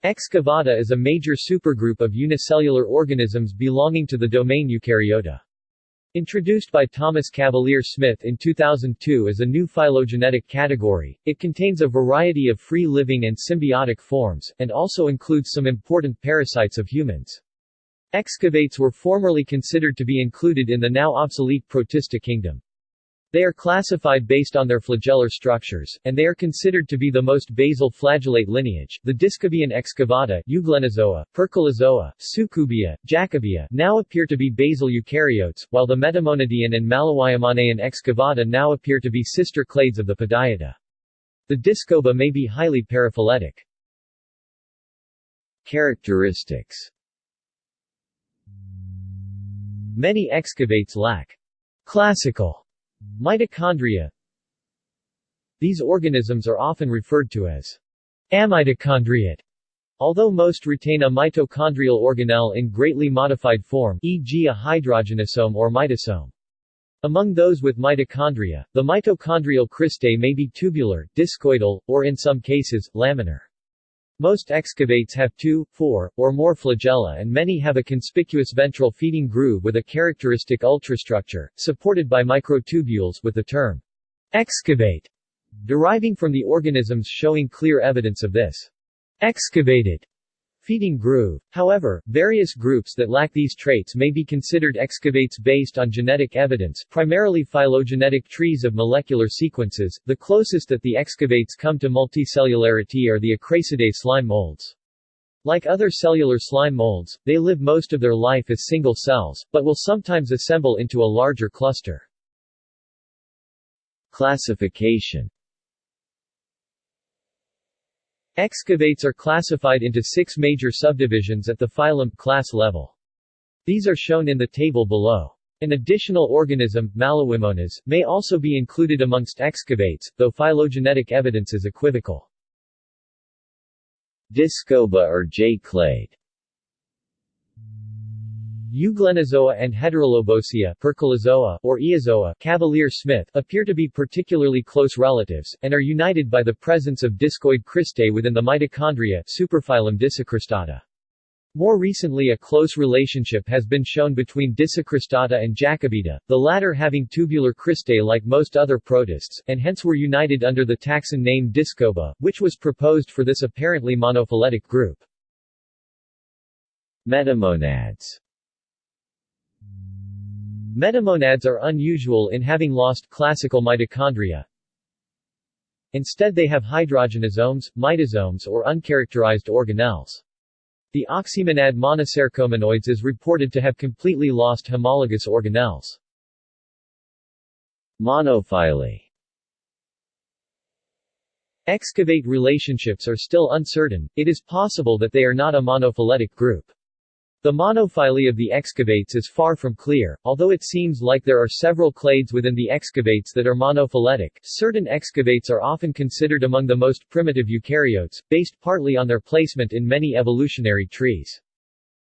Excavata is a major supergroup of unicellular organisms belonging to the domain Eukaryota. Introduced by Thomas Cavalier Smith in 2002 as a new phylogenetic category, it contains a variety of free-living and symbiotic forms, and also includes some important parasites of humans. Excavates were formerly considered to be included in the now obsolete Protista kingdom. They are classified based on their flagellar structures, and they are considered to be the most basal flagellate lineage. The Discobian Excavata, Euglenozoa, Percolozoa, Sucubia, Jacobia now appear to be basal eukaryotes, while the Metamonadian and Malawiamanaean Excavata now appear to be sister clades of the Podiata. The Discoba may be highly paraphyletic. Characteristics. Many excavates lack classical mitochondria. These organisms are often referred to as amitochondriate, although most retain a mitochondrial organelle in greatly modified form, e.g. a hydrogenosome or mitosome. Among those with mitochondria, the mitochondrial cristae may be tubular, discoidal, or in some cases, laminar. Most excavates have 2, 4, or more flagella, and many have a conspicuous ventral feeding groove with a characteristic ultrastructure, supported by microtubules, with the term excavate deriving from the organisms showing clear evidence of this excavated feeding groove. However, various groups that lack these traits may be considered excavates based on genetic evidence, primarily phylogenetic trees of molecular sequences. The closest that the excavates come to multicellularity are the Acracidae slime molds. Like other cellular slime molds, they live most of their life as single cells, but will sometimes assemble into a larger cluster. Classification. Excavates are classified into 6 major subdivisions at the phylum class level. These are shown in the table below. An additional organism, Malawimonas, may also be included amongst excavates, though phylogenetic evidence is equivocal. Discoba or J-clade. Euglenozoa and Heterolobosia, Percolozoa, or Eozoa, Cavalier-Smith, appear to be particularly close relatives, and are united by the presence of discoid cristae within the mitochondria, superphylum Disocristata. More recently, a close relationship has been shown between Disocristata and Jacobida, the latter having tubular cristae like most other protists, and hence were united under the taxon name Discoba, which was proposed for this apparently monophyletic group. Metamonads. Metamonads are unusual in having lost classical mitochondria. Instead they have hydrogenosomes, mitosomes or uncharacterized organelles. The oxymonad Monocercomenoides is reported to have completely lost homologous organelles. Monophyly. Excavate relationships are still uncertain. It is possible that they are not a monophyletic group. The monophyly of the excavates is far from clear, although it seems like there are several clades within the excavates that are monophyletic. Certain excavates are often considered among the most primitive eukaryotes, based partly on their placement in many evolutionary trees.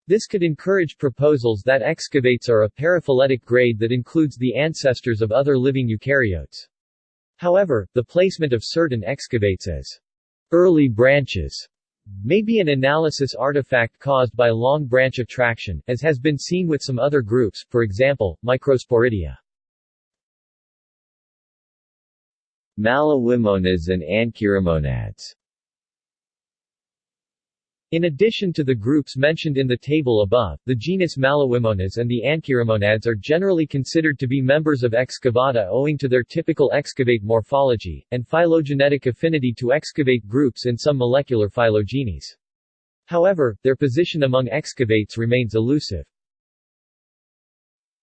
This could encourage proposals that excavates are a paraphyletic grade that includes the ancestors of other living eukaryotes. However, the placement of certain excavates as early branches may be an analysis artifact caused by long branch attraction, as has been seen with some other groups, for example, Microsporidia. Malawimonas and Ankyromonads. In addition to the groups mentioned in the table above, the genus Malawimonas and the Ankyromonads are generally considered to be members of Excavata owing to their typical excavate morphology, and phylogenetic affinity to excavate groups in some molecular phylogenies. However, their position among excavates remains elusive.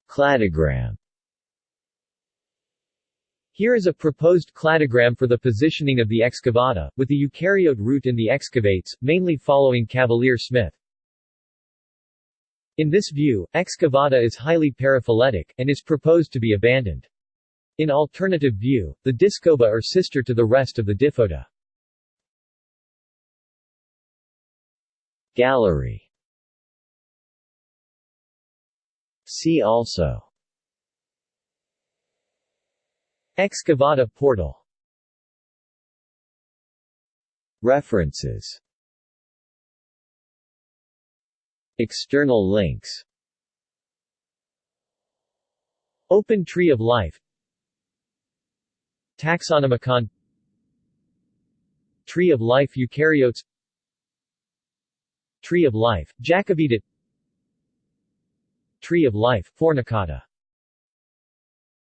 Cladogram. Here is a proposed cladogram for the positioning of the Excavata, with the eukaryote root in the excavates, mainly following Cavalier-Smith. In this view, Excavata is highly paraphyletic, and is proposed to be abandoned. In alternative view, the Discoba are sister to the rest of the Diphoda. Gallery. See also Excavata portal. References External links. Open Tree of Life, Taxonomicon, Tree of Life Eukaryotes, Tree of Life Jacobita, Tree of Life Fornicata.